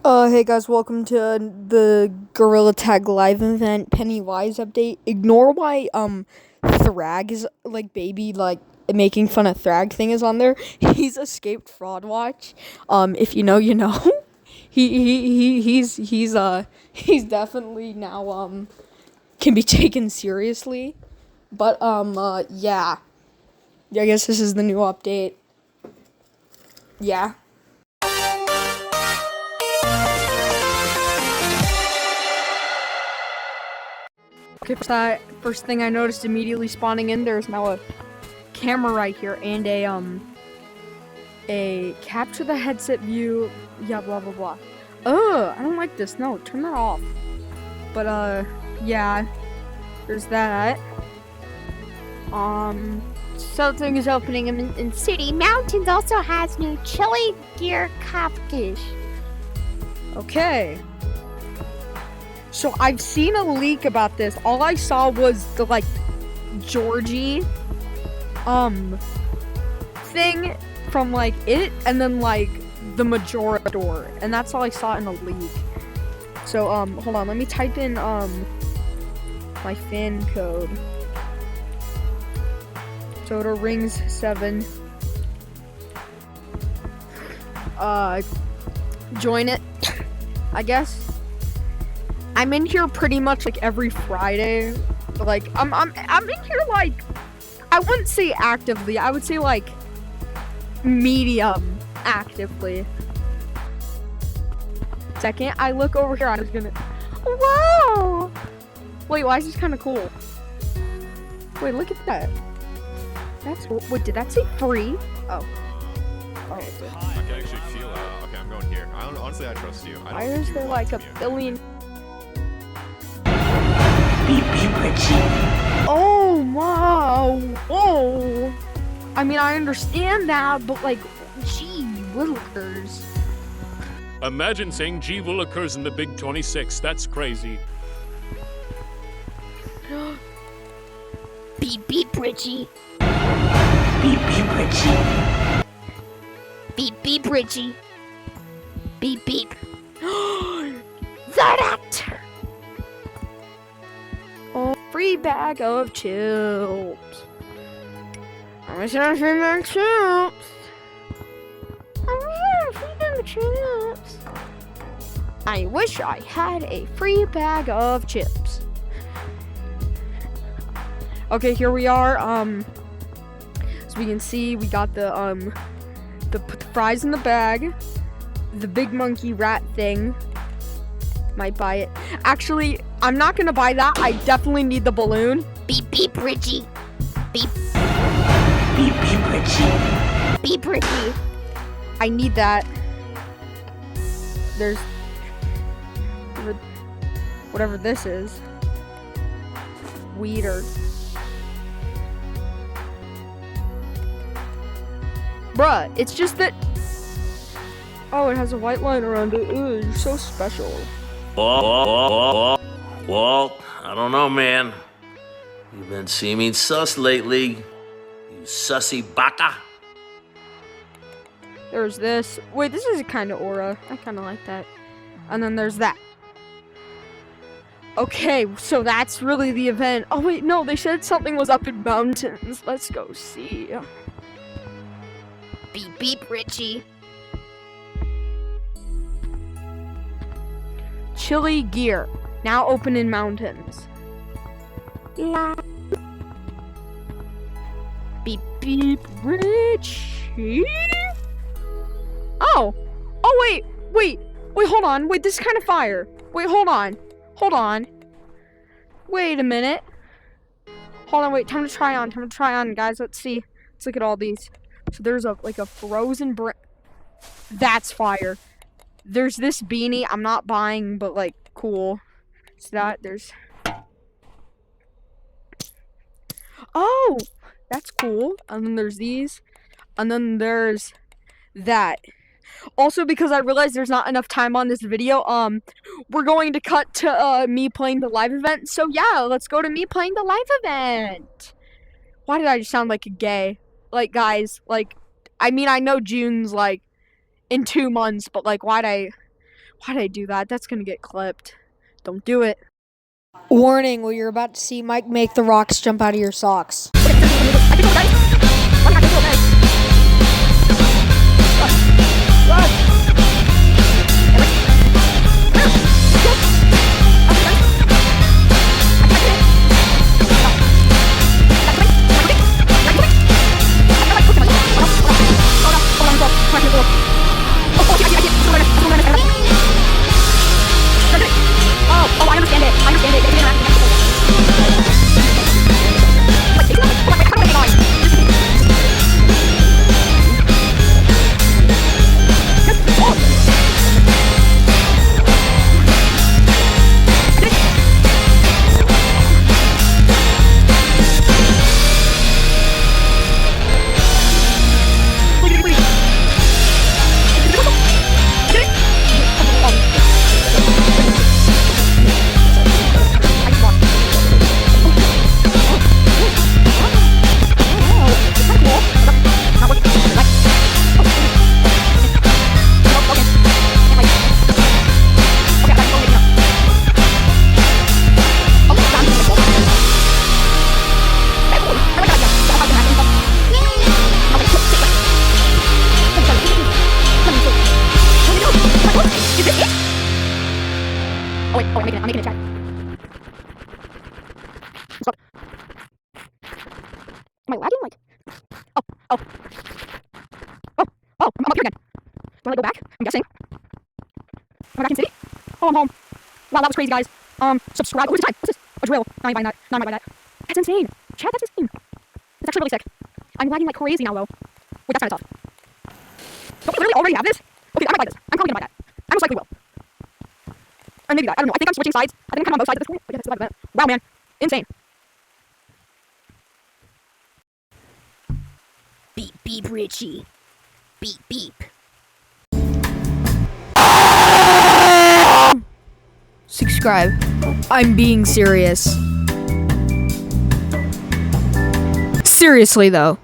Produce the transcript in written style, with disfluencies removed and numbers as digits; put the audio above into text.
Hey guys, welcome to the Gorilla Tag Live event Pennywise update. Ignore why Thrag is like baby like making fun of Thrag thing is on there. He's escaped Fraud Watch. If you know, you know. He's definitely now can be taken seriously. But yeah. Yeah, I guess this is the new update. Yeah. Okay, first thing I noticed immediately spawning in, there's now a camera right here and a capture the headset view. Yeah, blah blah blah. I don't like this. No, turn that off. But yeah, there's that. Something is opening in City Mountains. Also has new chili gear cupcake. Okay. So I've seen a leak about this. All I saw was the Georgie thing from it, and then the Majora door, and that's all I saw in the leak. So hold on, let me type in my fan code. Soda Rings 7. Join it, I guess. I'm in here pretty much every Friday. I'm in here I wouldn't say actively. I would say medium actively. Second, I look over here. I was gonna. Whoa! Wait, why is this kind of cool? Wait, look at that. That's wait. Did that say free? Oh. Oh, it did. I can actually feel that. Okay, I'm going here. Honestly, I trust you. Why is there a billion? Oh wow! Oh! I mean, I understand that, but gee willikers. Imagine saying G Willikers in the Big 26. That's crazy. Beep beep Richie. Beep beep Richie. Beep beep Richie. Beep beep. That actor. Oh, free bag of chips. I wish I had a free bag of chips. I wish I had a free bag of chips. Okay, here we are. So we can see we got the fries in the bag, the big monkey rat thing. Might buy it. Actually, I'm not gonna buy that. I definitely need the balloon. Beep beep Richie. Beep. Beep beep Richie. Beep Richie. I need that. There's whatever this is. Weeder. Bruh, it's just that. Oh, it has a white line around it. Ooh, you're so special. Walt, I don't know, man. You've been seeming sus lately. You sussy baka. There's this. Wait, this is a kind of aura. I kind of like that. And then there's that. Okay, so that's really the event. Oh wait, no, they said something was up in mountains. Let's go see. Beep beep Richie. Chili gear, now open in mountains. Beep beep Richie. Oh wait, hold on. Wait, this is kind of fire. Wait, hold on. Wait a minute. Hold on, wait, time to try on, guys. Let's see. Let's look at all these. So there's a frozen that's fire. There's this beanie I'm not buying, but cool. So that there's. Oh, that's cool. And then there's these, and then there's that. Also, because I realized there's not enough time on this video, we're going to cut to me playing the live event. So yeah, let's go to me playing the live event. Why did I just sound like a gay? Guys, I mean, I know June's in 2 months, but why'd Why did I do that? That's gonna get clipped. Don't do it. Warning, what you're about to see might make the rocks jump out of your socks. Oh, I understand it. I understand I'm making it, chat. Stop. Am I lagging? Like, oh, I'm up here again. Do I go back? I'm guessing. Am I back in city? Oh, I'm home. Wow, that was crazy, guys. Subscribe. What's the time? What's this? A drill. Not even buying that. Not even buying that. That's insane. Chat, that's insane. That's actually really sick. I'm lagging like crazy now, though. Wait, that's kind of tough. Don't we literally already have this? Okay, I might buy this. I'm probably gonna buy that. I most likely will. Or maybe that. I don't know. I think I'm switching sides. I think I'm kind of on both sides at this point. But yeah, that's about it. Wow, man. Insane. Beep, beep, Richie. Beep, beep. Subscribe. I'm being serious. Seriously, though.